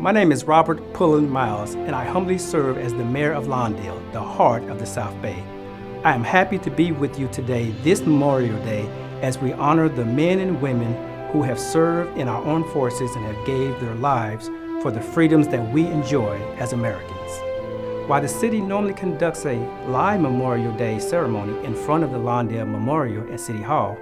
My name is Robert Pullen Miles, and I humbly serve as the mayor of Lawndale, the heart of the South Bay. I am happy to be with you today, this Memorial Day, as we honor the men and women who have served in our armed forces and have gave their lives for the freedoms that we enjoy as Americans. While the city normally conducts a live Memorial Day ceremony in front of the Lawndale Memorial at City Hall,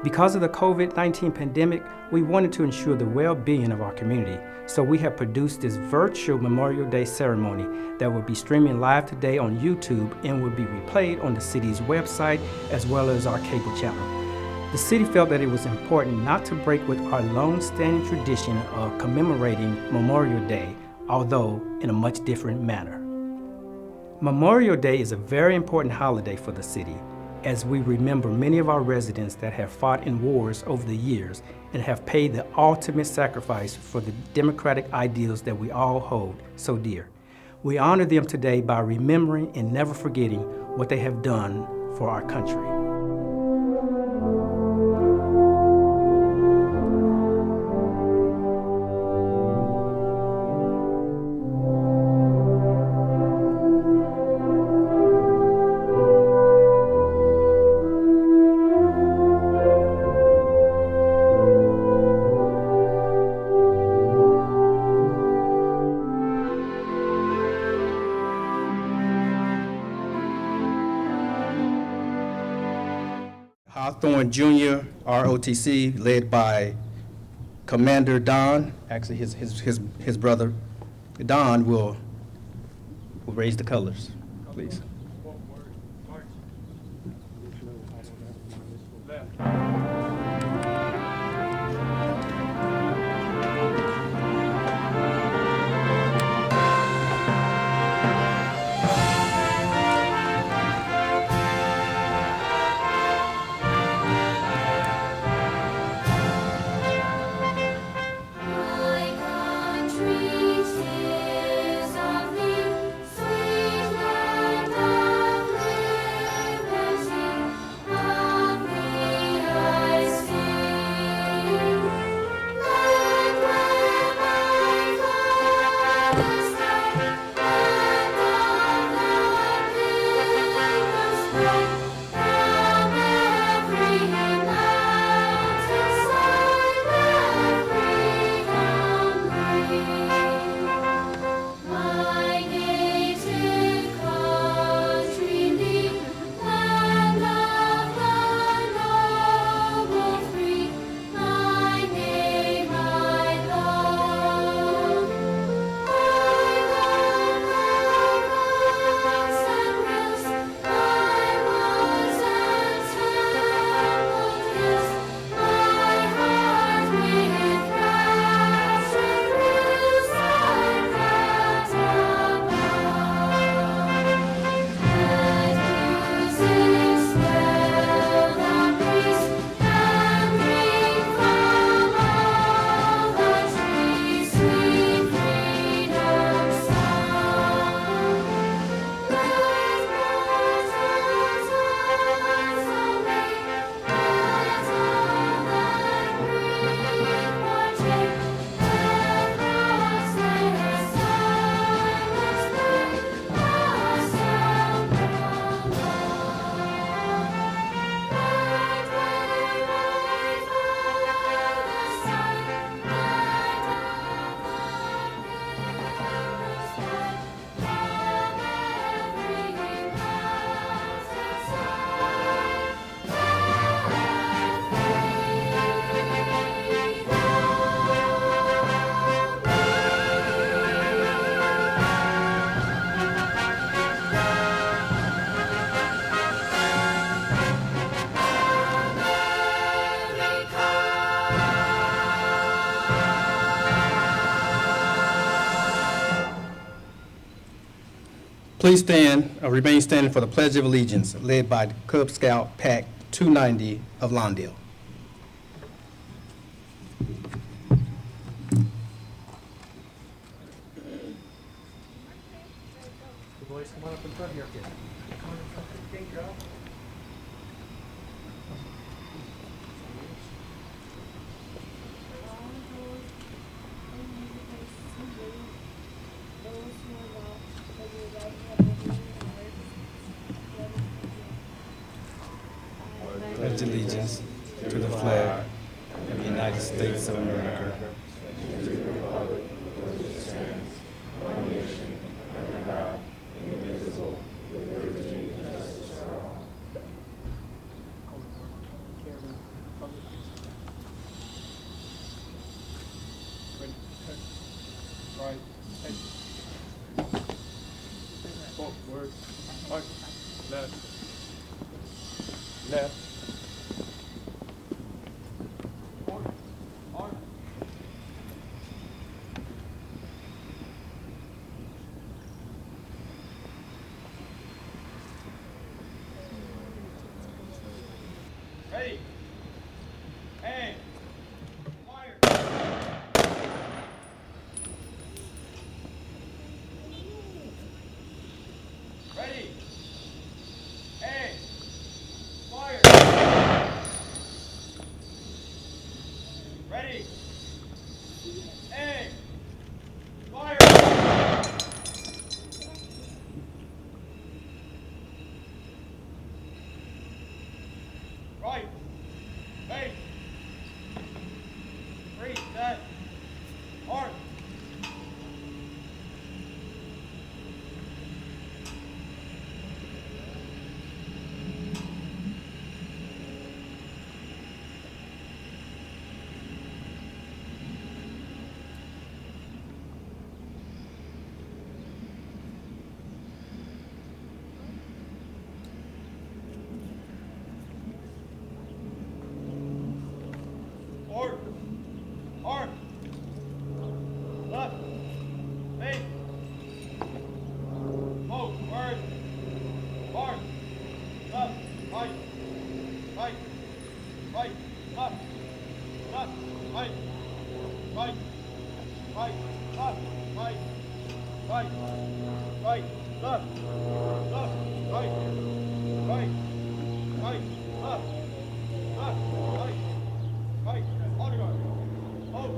because of the COVID-19 pandemic, we wanted to ensure the well-being of our community. So we have produced this virtual Memorial Day ceremony that will be streaming live today on YouTube and will be replayed on the city's website as well as our cable channel. The city felt that it was important not to break with our long-standing tradition of commemorating Memorial Day, although in a much different manner. Memorial Day is a very important holiday for the city, as we remember many of our residents that have fought in wars over the years and have paid the ultimate sacrifice for the democratic ideals that we all hold so dear. We honor them today by remembering and never forgetting what they have done for our country. Hawthorne Jr., ROTC, led by Commander Don. Actually, his brother Don will raise the colors, please. Please stand, remain standing for the Pledge of Allegiance, led by the Cub Scout Pack 290 of Lawndale. The boys, come on up in front here, kid. Come on in front. Thank you, girl. pledge allegiance to the flag of the United States of America. Right. Forward. Right. Left. Left. Forward. Arm. Ready. Aim. Fire. Ready. Aim. Fire. Ready. Aim. Fire. Right. Wait. Three. Set. Mark. Forward. Arm. Left. Face. Forward. Arm. Left. Right. Right. Right. Left. Left. Right. Right. Right. Left. Right. Right. Right. Left. Left. Right. Right. Right. Left. Left. Right. Right. On guard. Hold.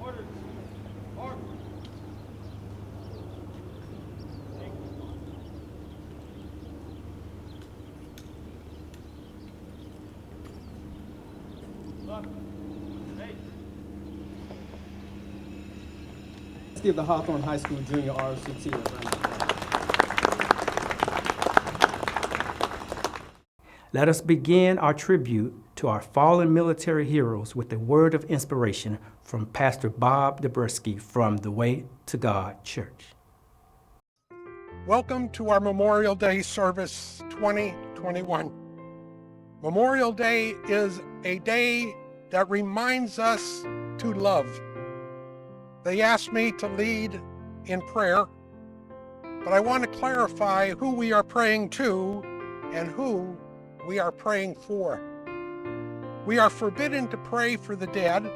Orders. Mark. Left. Face. Let's give the Hawthorne High School Junior ROTC a round of applause. Let us begin our tribute to our fallen military heroes with a word of inspiration from Pastor Bob Dabrowski from the Way to God Church. Welcome to our Memorial Day service 2021. Memorial Day is a day that reminds us to love. They asked me to lead in prayer, but I want to clarify who we are praying to and who we are praying for. We are forbidden to pray for the dead,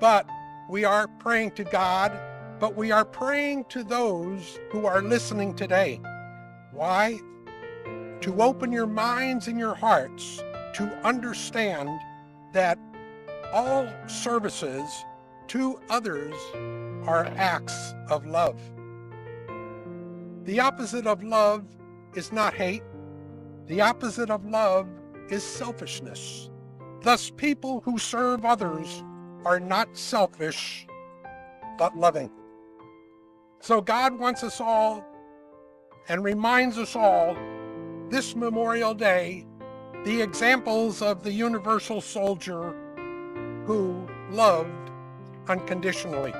but we are praying to God, but we are praying to those who are listening today. Why? To open your minds and your hearts to understand that all services to others are acts of love. The opposite of love is not hate. The opposite of love is selfishness. Thus, people who serve others are not selfish, but loving. So God wants us all and reminds us all this Memorial Day the examples of the universal soldier who loved unconditionally.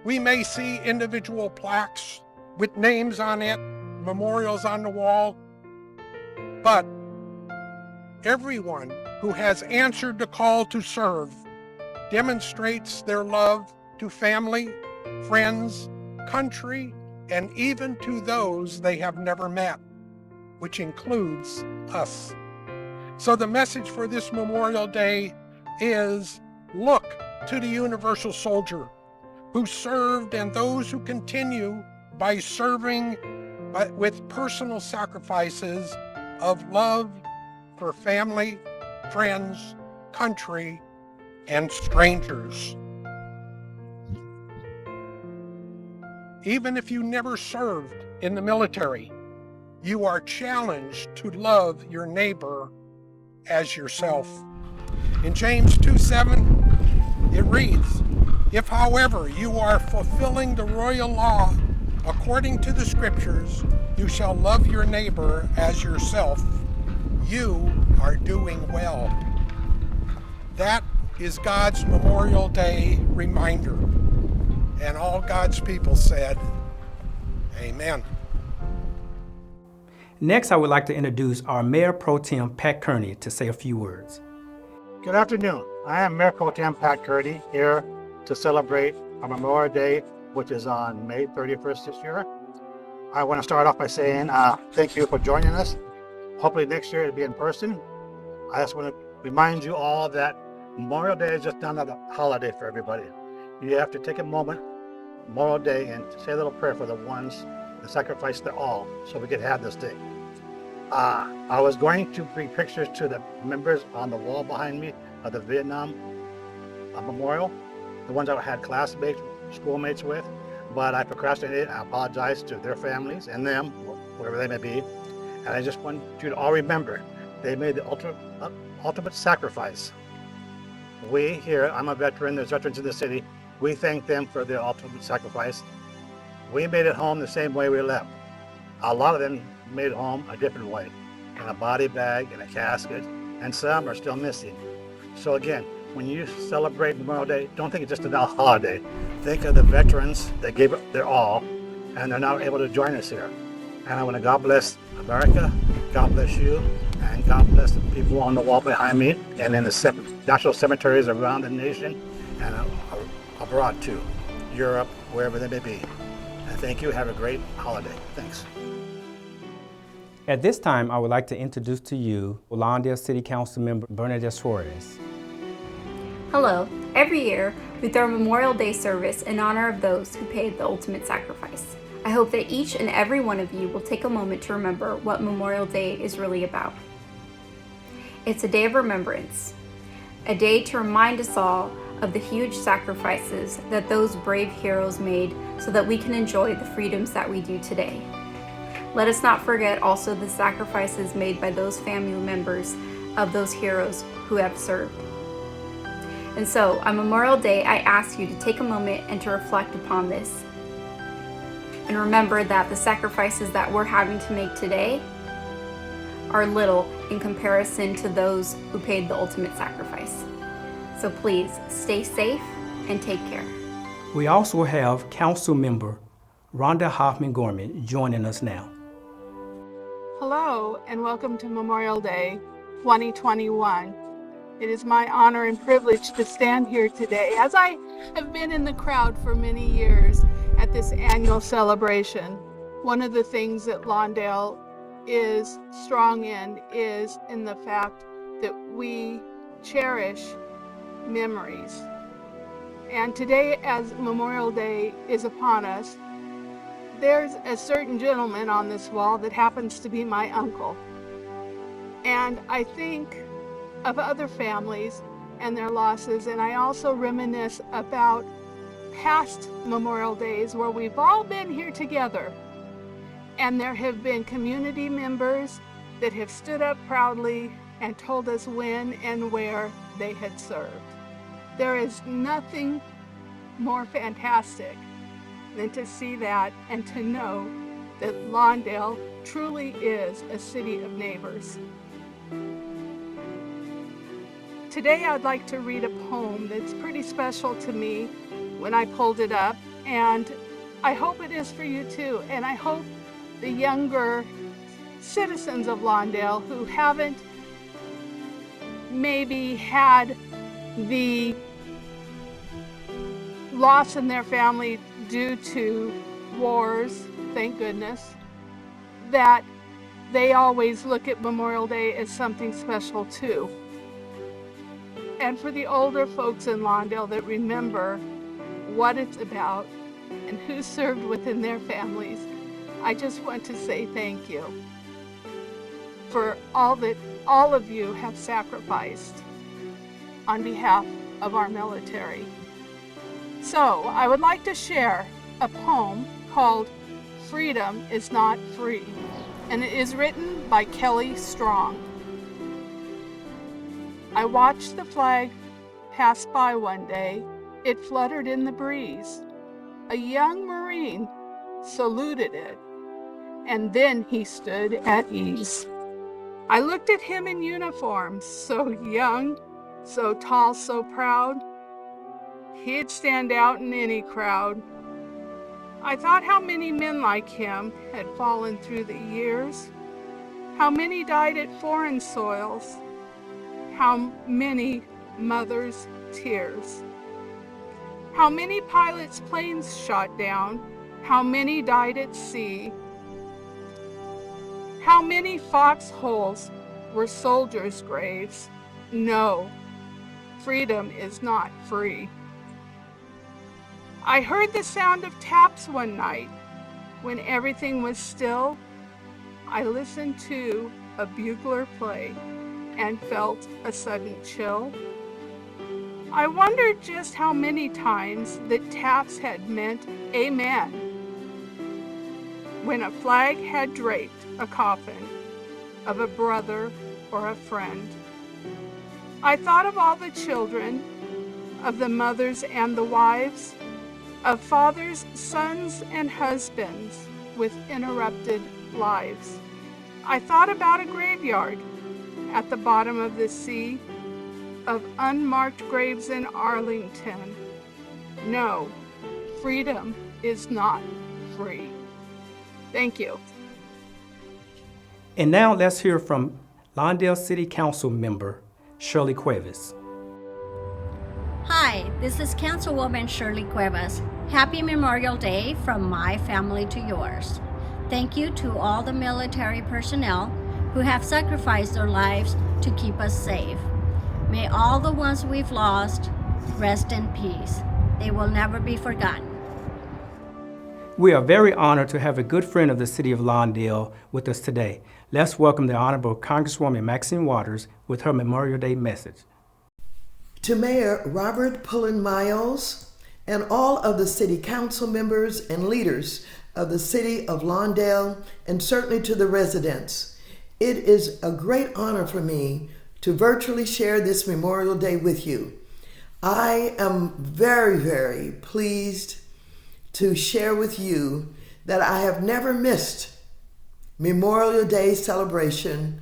We may see individual plaques with names on it, memorials on the wall, but everyone who has answered the call to serve demonstrates their love to family, friends, country, and even to those they have never met, which includes us. So the message for this Memorial Day is look to the universal soldier who served and those who continue by serving with personal sacrifices of love for family, friends, country and strangers. Even if you never served in the military, you are challenged to love your neighbor as yourself. In James 2:7, it reads, "If, however, you are fulfilling the royal law according to the scriptures, you shall love your neighbor as yourself. You are doing well." That is God's Memorial Day reminder. And all God's people said, Amen. Next, I would like to introduce our Mayor Pro Tem, Pat Kearney, to say a few words. Good afternoon. I am Mayor Pro Tem Pat Kearney, here to celebrate our Memorial Day, which is on May 31st this year. I want to start off by saying thank you for joining us. Hopefully next year it'll be in person. I just want to remind you all that Memorial Day is just not a holiday for everybody. You have to take a moment, Memorial Day, and say a little prayer for the ones that sacrificed their all so we could have this day. I was going to bring pictures to the members on the wall behind me of the Vietnam Memorial, the ones I had classmates, schoolmates with, but I procrastinated. I apologize to their families and them, wherever they may be. And I just want you to all remember, they made the ultimate sacrifice. We here, I'm a veteran, there's veterans in the city, we thank them for their ultimate sacrifice. We made it home the same way we left. A lot of them made it home a different way, in a body bag, in a casket, and some are still missing. So again, when you celebrate Memorial Day, don't think it's just a holiday. Think of the veterans that gave it their all, and they're now able to join us here. And I want to God bless America, God bless you, and God bless the people on the wall behind me, and in the national cemeteries around the nation, and abroad too, Europe, wherever they may be. And thank you. Have a great holiday. Thanks. At this time, I would like to introduce to you Lawndale City Council member Bernadette Torres. Hello. Every year, we throw a Memorial Day service in honor of those who paid the ultimate sacrifice. I hope that each and every one of you will take a moment to remember what Memorial Day is really about. It's a day of remembrance, a day to remind us all of the huge sacrifices that those brave heroes made so that we can enjoy the freedoms that we do today. Let us not forget also the sacrifices made by those family members of those heroes who have served. And so, on Memorial Day, I ask you to take a moment and to reflect upon this. And remember that the sacrifices that we're having to make today are little in comparison to those who paid the ultimate sacrifice. So please, stay safe and take care. We also have Council member Rhonda Hoffman Gorman joining us now. Hello and welcome to Memorial Day 2021. It is my honor and privilege to stand here today, as I have been in the crowd for many years at this annual celebration. One of the things that Lawndale is strong in is in the fact that we cherish memories. And today, as Memorial Day is upon us, there's a certain gentleman on this wall that happens to be my uncle. And I think of other families and their losses, and I also reminisce about past Memorial Days where we've all been here together, and there have been community members that have stood up proudly and told us when and where they had served. There is nothing more fantastic than to see that and to know that Lawndale truly is a city of neighbors. Today I'd like to read a poem that's pretty special to me when I pulled it up, and I hope it is for you too, and I hope the younger citizens of Lawndale who haven't maybe had the loss in their family due to wars, thank goodness, that they always look at Memorial Day as something special too. And for the older folks in Lawndale that remember what it's about and who served within their families, I just want to say thank you for all that all of you have sacrificed on behalf of our military. So I would like to share a poem called Freedom is Not Free, and it is written by Kelly Strong. I watched the flag pass by one day. It fluttered in the breeze. A young Marine saluted it, and then he stood at ease. I looked at him in uniform, so young, so tall, so proud. He'd stand out in any crowd. I thought how many men like him had fallen through the years, how many died at foreign soils, how many mothers' tears, how many pilots' planes shot down, how many died at sea, how many foxholes were soldiers' graves. No, freedom is not free. I heard the sound of taps one night when everything was still. I listened to a bugler play and felt a sudden chill. I wondered just how many times that taps had meant amen when a flag had draped a coffin of a brother or a friend. I thought of all the children, of the mothers and the wives, of fathers, sons, and husbands with interrupted lives. I thought about a graveyard at the bottom of the sea, of unmarked graves in Arlington. No, freedom is not free. Thank you. And now let's hear from Lawndale City Council member Shirley Cuevas. Hi, this is Councilwoman Shirley Cuevas. Happy Memorial Day from my family to yours. Thank you to all the military personnel who have sacrificed their lives to keep us safe. May all the ones we've lost rest in peace. They will never be forgotten. We are very honored to have a good friend of the city of Lawndale with us today. Let's welcome the Honorable Congresswoman Maxine with her Memorial Day message. To Mayor Robert Pullen Miles and all of the city council members and leaders of the city of Lawndale, and certainly to the residents, it is a great honor for me to virtually share this Memorial Day with you. I am very, very pleased to share with you that I have never missed Memorial Day celebration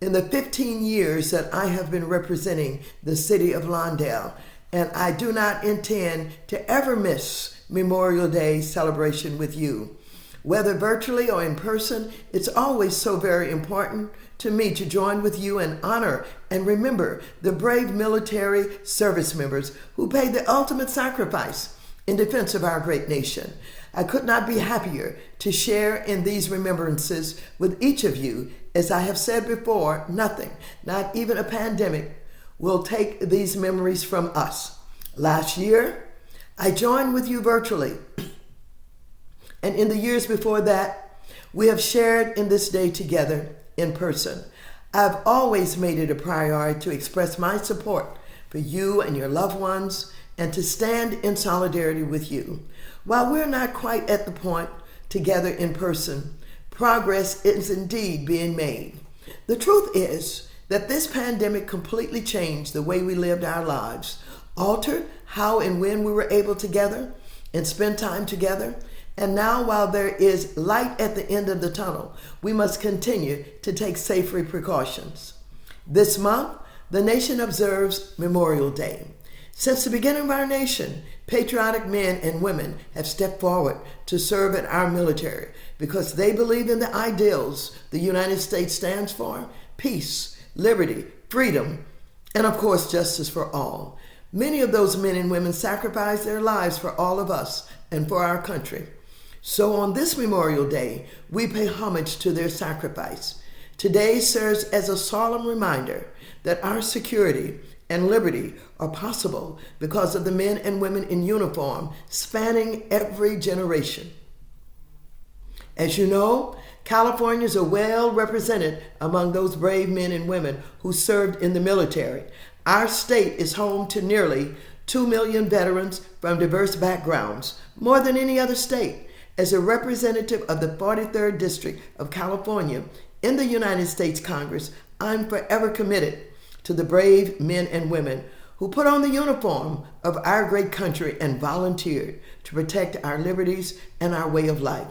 in the 15 years that I have been representing the city of Lawndale, and I do not intend to ever miss Memorial Day celebration with you. Whether virtually or in person, it's always so very important to me to join with you and honor and remember the brave military service members who paid the ultimate sacrifice in defense of our great nation. I could not be happier to share in these remembrances with each of you. As I have said before, nothing, not even a pandemic, will take these memories from us. Last year, I joined with you virtually. And in the years before that, we have shared in this day together in person. I've always made it a priority to express my support for you and your loved ones and to stand in solidarity with you. While we're not quite at the point together in person, progress is indeed being made. The truth is that this pandemic completely changed the way we lived our lives, altered how and when we were able to gather and spend time together. And now, while there is light at the end of the tunnel, we must continue to take safety precautions. This month, the nation observes Memorial Day. Since the beginning of our nation, patriotic men and women have stepped forward to serve in our military because they believe in the ideals the United States stands for: peace, liberty, freedom, and of course, justice for all. Many of those men and women sacrificed their lives for all of us and for our country. So on this Memorial Day, we pay homage to their sacrifice. Today serves as a solemn reminder that our security and liberty are possible because of the men and women in uniform spanning every generation. As you know, Californians are well represented among those brave men and women who served in the military. Our state is home to nearly 2 million veterans from diverse backgrounds, more than any other state. As a representative of the 43rd District of California in the United States Congress, I'm forever committed to the brave men and women who put on the uniform of our great country and volunteered to protect our liberties and our way of life.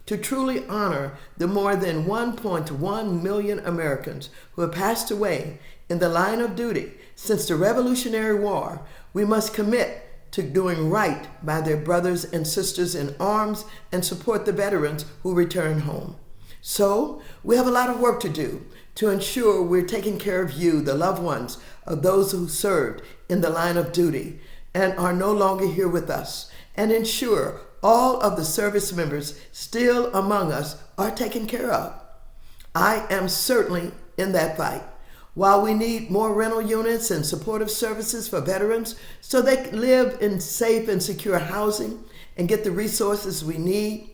To truly honor the more than 1.1 million Americans who have passed away in the line of duty since the Revolutionary War, we must commit to doing right by their brothers and sisters in arms and support the veterans who return home. So, we have a lot of work to do to ensure we're taking care of you, the loved ones of those who served in the line of duty and are no longer here with us, and ensure all of the service members still among us are taken care of. I am certainly in that fight. While we need more rental units and supportive services for veterans so they can live in safe and secure housing and get the resources we need,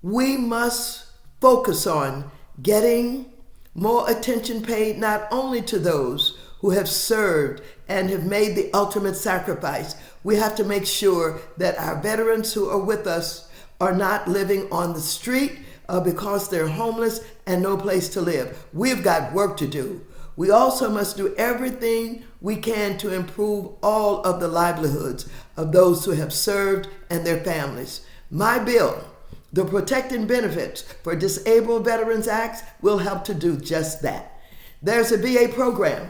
we must focus on getting more attention paid not only to those who have served and have made the ultimate sacrifice. We have to make sure that our veterans who are with us are not living on the street because they're homeless and no place to live. We've got work to do. We also must do everything we can to improve all of the livelihoods of those who have served and their families. My bill, the Protecting Benefits for Disabled Veterans Act, will help to do just that. There's a VA program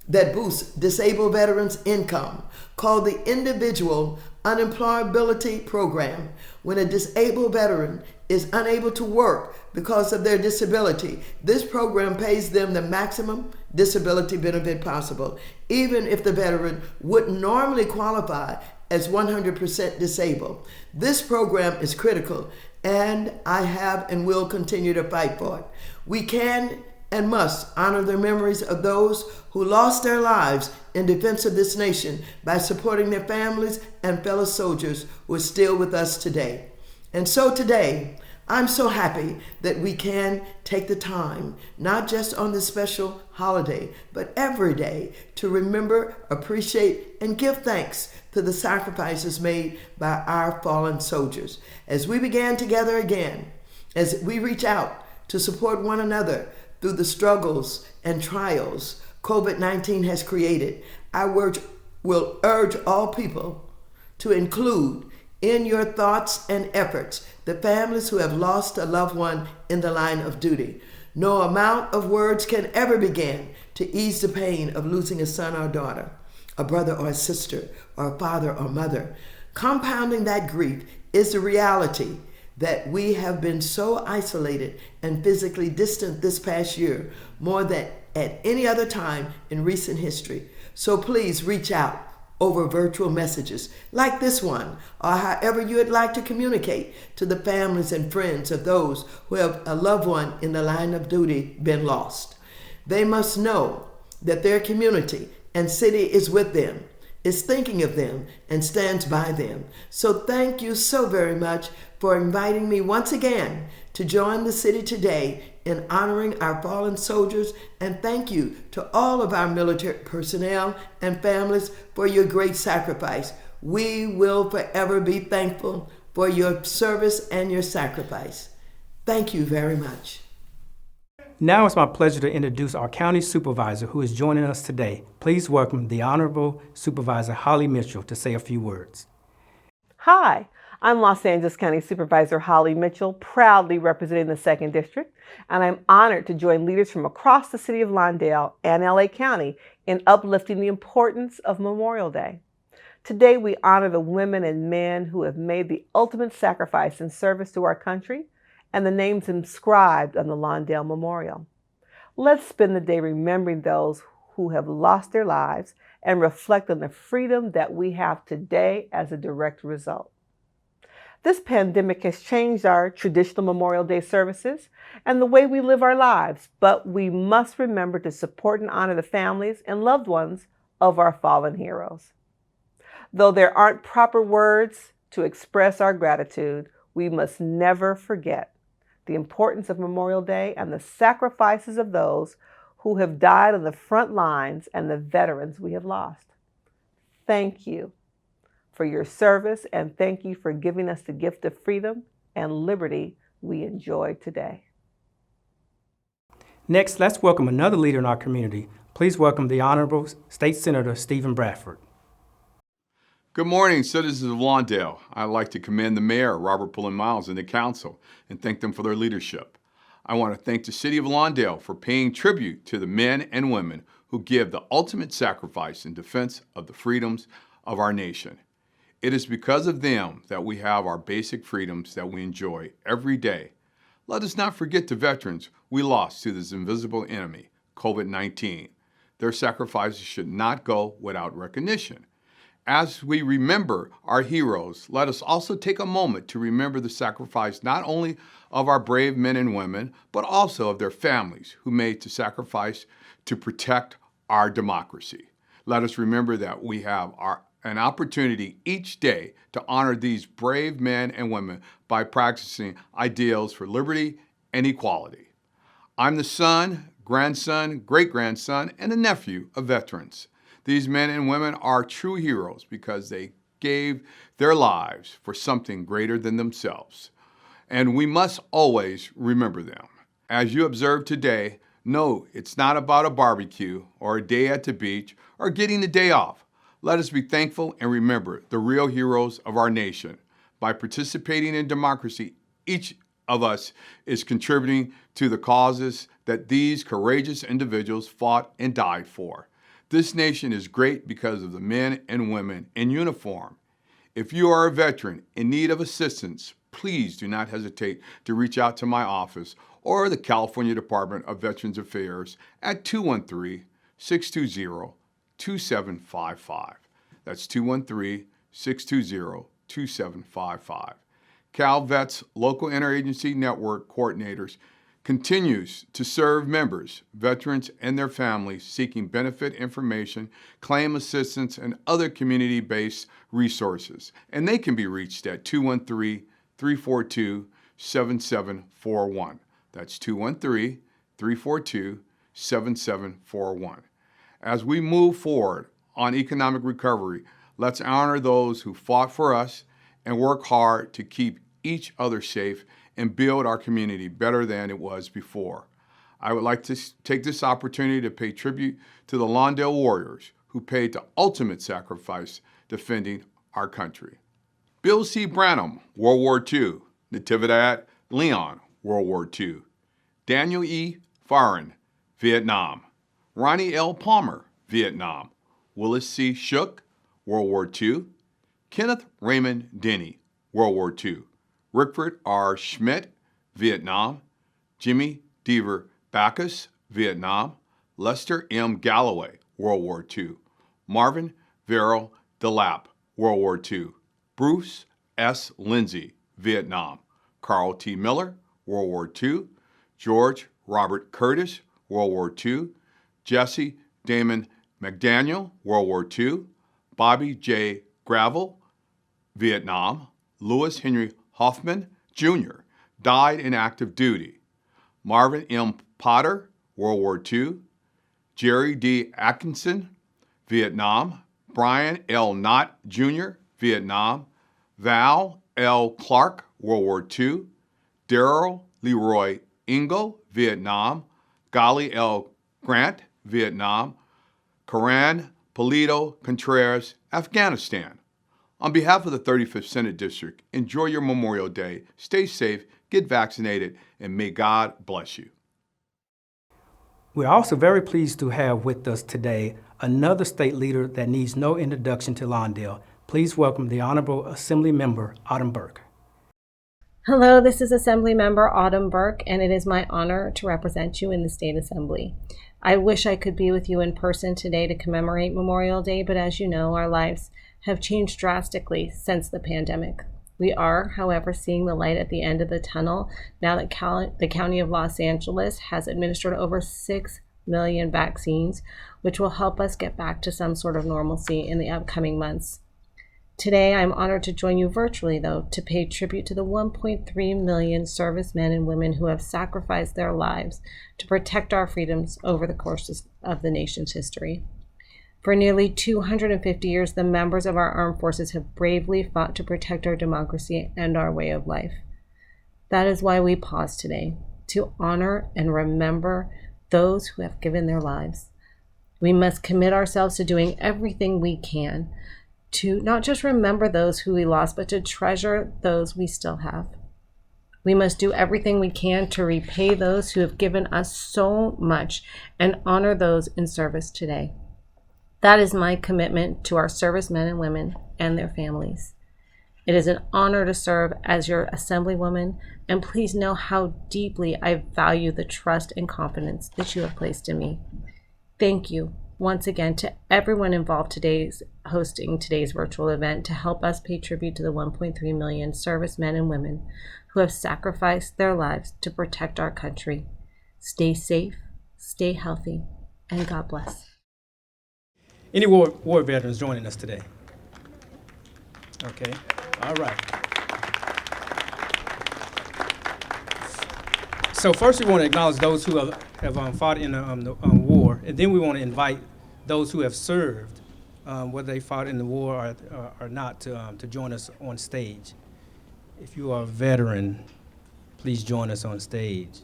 that boosts disabled veterans' income called the Individual Unemployability Program. When a disabled veteran is unable to work because of their disability, this program pays them the maximum disability benefit possible, even if the veteran wouldn't normally qualify as 100% disabled. This program is critical, and I have and will continue to fight for it. We can and must honor the memories of those who lost their lives in defense of this nation by supporting their families and fellow soldiers who are still with us today. And so today, I'm so happy that we can take the time, not just on this special holiday, but every day, to remember, appreciate, and give thanks to the sacrifices made by our fallen soldiers. As we began together again, as we reach out to support one another through the struggles and trials COVID-19 has created, I will urge all people to include in your thoughts and efforts the families who have lost a loved one in the line of duty. No amount of words can ever begin to ease the pain of losing a son or daughter, a brother or a sister, or a father or mother. Compounding that grief is the reality that we have been so isolated and physically distant this past year, more than at any other time in recent history. So please reach out over virtual messages like this one, or however you would like to communicate to the families and friends of those who have a loved one in the line of duty been lost. They must know that their community and city is with them, is thinking of them, and stands by them. So thank you so very much for inviting me once again to join the city today in honoring our fallen soldiers, and thank you to all of our military personnel and families for your great sacrifice. We will forever be thankful for your service and your sacrifice. Thank you very much. Now it's my pleasure to introduce our county supervisor who is joining us today. Please welcome the Honorable Supervisor Holly Mitchell to say a few words. Hi, I'm Los Angeles County Supervisor Holly Mitchell, proudly representing the 2nd District, and I'm honored to join leaders from across the city of Lawndale and LA County in uplifting the importance of Memorial Day. Today we honor the women and men who have made the ultimate sacrifice in service to our country and the names inscribed on the Lawndale Memorial. Let's spend the day remembering those who have lost their lives and reflect on the freedom that we have today as a direct result. This pandemic has changed our traditional Memorial Day services and the way we live our lives, but we must remember to support and honor the families and loved ones of our fallen heroes. Though there aren't proper words to express our gratitude, we must never forget the importance of Memorial Day and the sacrifices of those who have died on the front lines and the veterans we have lost. Thank you for your service, and thank you for giving us the gift of freedom and liberty we enjoy today. Next, let's welcome another leader in our community. Please welcome the Honorable State Senator Stephen Bradford. Good morning, citizens of Lawndale. I'd like to commend the Mayor, Robert Pullen Miles, and the Council and thank them for their leadership. I want to thank the City of Lawndale for paying tribute to the men and women who give the ultimate sacrifice in defense of the freedoms of our nation. It is because of them that we have our basic freedoms that we enjoy every day. Let us not forget the veterans we lost to this invisible enemy, COVID-19. Their sacrifices should not go without recognition. As we remember our heroes, let us also take a moment to remember the sacrifice not only of our brave men and women, but also of their families who made the sacrifice to protect our democracy. Let us remember that we have an opportunity each day to honor these brave men and women by practicing ideals for liberty and equality. I'm the son, grandson, great-grandson, and a nephew of veterans. These men and women are true heroes because they gave their lives for something greater than themselves. And we must always remember them. As you observe today, know it's not about a barbecue or a day at the beach or getting the day off. Let us be thankful and remember the real heroes of our nation. By participating in democracy, each of us is contributing to the causes that these courageous individuals fought and died for. This nation is great because of the men and women in uniform. If you are a veteran in need of assistance, please do not hesitate to reach out to my office or the California Department of Veterans Affairs at 213-620-2755. That's 213-620-2755. CalVet's local interagency network coordinators continues to serve members, veterans, and their families seeking benefit information, claim assistance, and other community-based resources. And they can be reached at 213-342-7741. That's 213-342-7741. As we move forward on economic recovery, let's honor those who fought for us and work hard to keep each other safe and build our community better than it was before. I would like to take this opportunity to pay tribute to the Lawndale warriors who paid the ultimate sacrifice defending our country. Bill C. Branham, World War II. Natividad Leon, World War II. Daniel E. Farron, Vietnam. Ronnie L. Palmer, Vietnam. Willis C. Shook, World War II. Kenneth Raymond Denny, World War II. Rickford R. Schmidt, Vietnam. Jimmy Deaver Backus, Vietnam. Lester M. Galloway, World War II. Marvin Verrill DeLapp, World War II. Bruce S. Lindsay, Vietnam. Carl T. Miller, World War II. George Robert Curtis, World War II. Jesse Damon McDaniel, World War II. Bobby J. Gravel, Vietnam. Lewis Henry Hoffman, Jr., died in active duty. Marvin M. Potter, World War II. Jerry D. Atkinson, Vietnam. Brian L. Knott, Jr., Vietnam. Val L. Clark, World War II. Darrell Leroy Ingo, Vietnam. Golly L. Grant, Vietnam. Karan Polito Contreras, Afghanistan. On behalf of the 35th Senate District, enjoy your Memorial Day, stay safe, get vaccinated, and may God bless you. We're also very pleased to have with us today another state leader that needs no introduction to Lawndale. Please welcome the Honorable Assembly Member Autumn Burke. Hello, this is Assembly Member Autumn Burke, and it is my honor to represent you in the State Assembly. I wish I could be with you in person today to commemorate Memorial Day, but as you know, our lives have changed drastically since the pandemic. We are, however, seeing the light at the end of the tunnel now that the County of Los Angeles has administered over 6 million vaccines, which will help us get back to some sort of normalcy in the upcoming months. Today, I'm honored to join you virtually, though, to pay tribute to the 1.3 million servicemen and women who have sacrificed their lives to protect our freedoms over the course of the nation's history. For nearly 250 years, the members of our armed forces have bravely fought to protect our democracy and our way of life. That is why we pause today, to honor and remember those who have given their lives. We must commit ourselves to doing everything we can to not just remember those who we lost, but to treasure those we still have. We must do everything we can to repay those who have given us so much and honor those in service today. That is my commitment to our servicemen and women and their families. It is an honor to serve as your assemblywoman, and please know how deeply I value the trust and confidence that you have placed in me. Thank you once again to everyone involved hosting today's virtual event to help us pay tribute to the 1.3 million servicemen and women who have sacrificed their lives to protect our country. Stay safe, stay healthy, and God bless. Any war veterans joining us today? Okay, all right. So first we want to acknowledge those who have fought in the war, and then we want to invite those who have served, whether they fought in the war or not, to join us on stage. If you are a veteran, please join us on stage.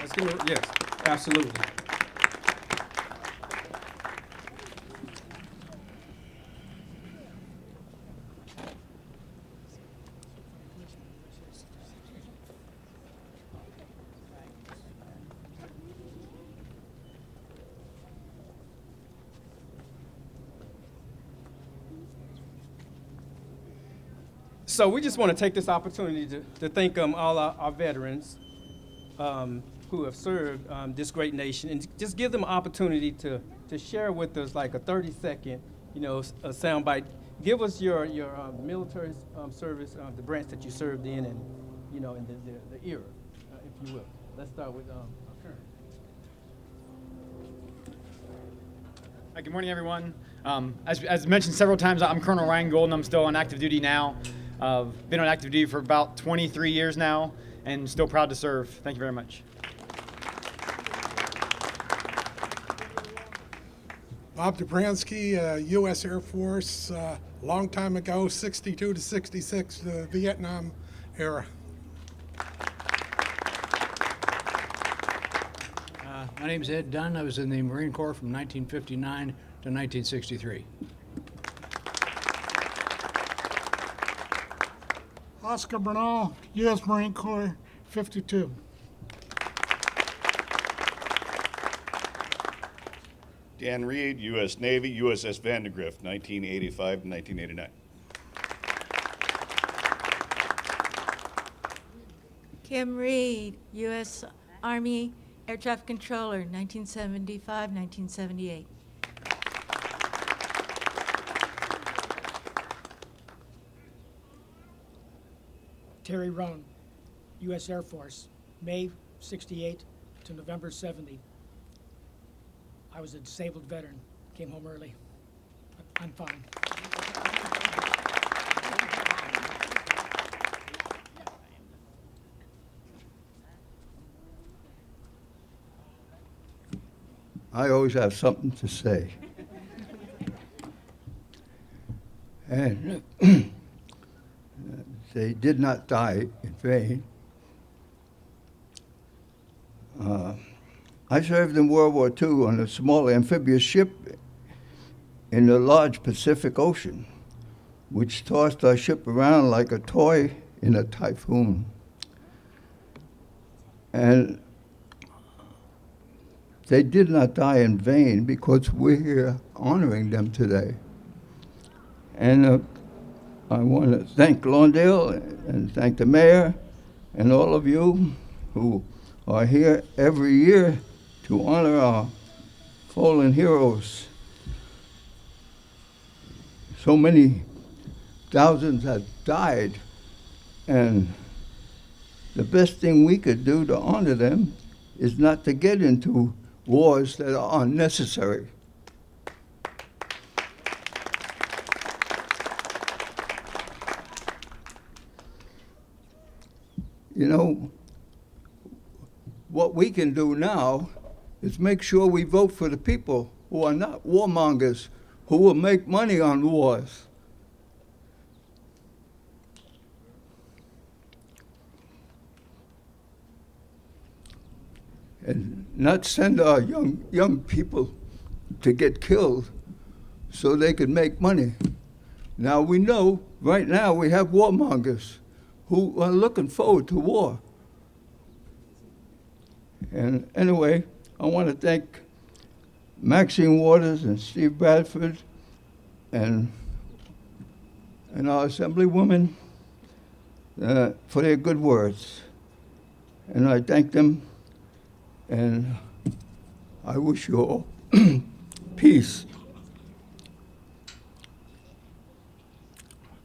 Let's give it, yes, absolutely. So we just want to take this opportunity to thank all our veterans who have served this great nation, and just give them an opportunity to share with us like a 30-second, a soundbite. Give us your military service, the branch that you served in, and in the era, if you will. Let's start with Colonel. Hi, good morning, everyone. As mentioned several times, I'm Colonel Ryan Golden. I'm still on active duty now. Been on active duty for about 23 years now, and still proud to serve. Thank you very much. Bob Dobransky, U.S. Air Force, long time ago, 62 to 66, the Vietnam era. My name's Ed Dunn. I was in the Marine Corps from 1959 to 1963. Oscar Bernal, U.S. Marine Corps, 52. Dan Reed, U.S. Navy, USS Vandergrift, 1985 to 1989. Kim Reed, U.S. Army Air Traffic Controller, 1975, 1978. Terry Rohn, U.S. Air Force, May 68 to November 70. I was a disabled veteran, came home early. I'm fine. I always have something to say. And they did not die in vain. I served in World War II on a small amphibious ship in the large Pacific Ocean, which tossed our ship around like a toy in a typhoon. And they did not die in vain because we're here honoring them today. And I want to thank Lawndale and thank the mayor and all of you who are here every year to honor our fallen heroes. So many thousands have died, and the best thing we could do to honor them is not to get into wars that are unnecessary. You know, what we can do now is make sure we vote for the people who are not warmongers, who will make money on wars. And not send our young people to get killed so they can make money. Now we know, right now we have warmongers who are looking forward to war. And anyway, I want to thank Maxine Waters and Steve Bradford and our Assemblywoman for their good words. And I thank them, and I wish you all peace.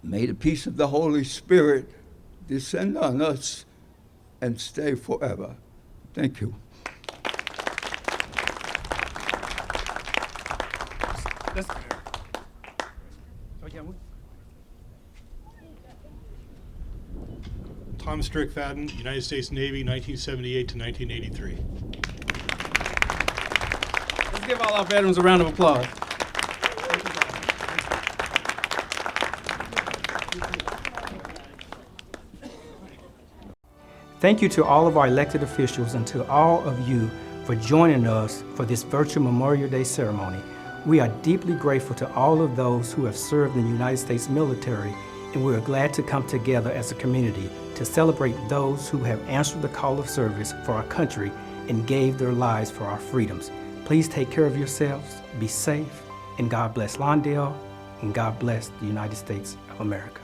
May the peace of the Holy Spirit descend on us and stay forever. Thank you. Tom Strickfaden, United States Navy, 1978 to 1983. Let's give all our veterans a round of applause. Thank you to all of our elected officials and to all of you for joining us for this virtual Memorial Day ceremony. We are deeply grateful to all of those who have served in the United States military, and we are glad to come together as a community to celebrate those who have answered the call of service for our country and gave their lives for our freedoms. Please take care of yourselves, be safe, and God bless Lawndale, and God bless the United States of America.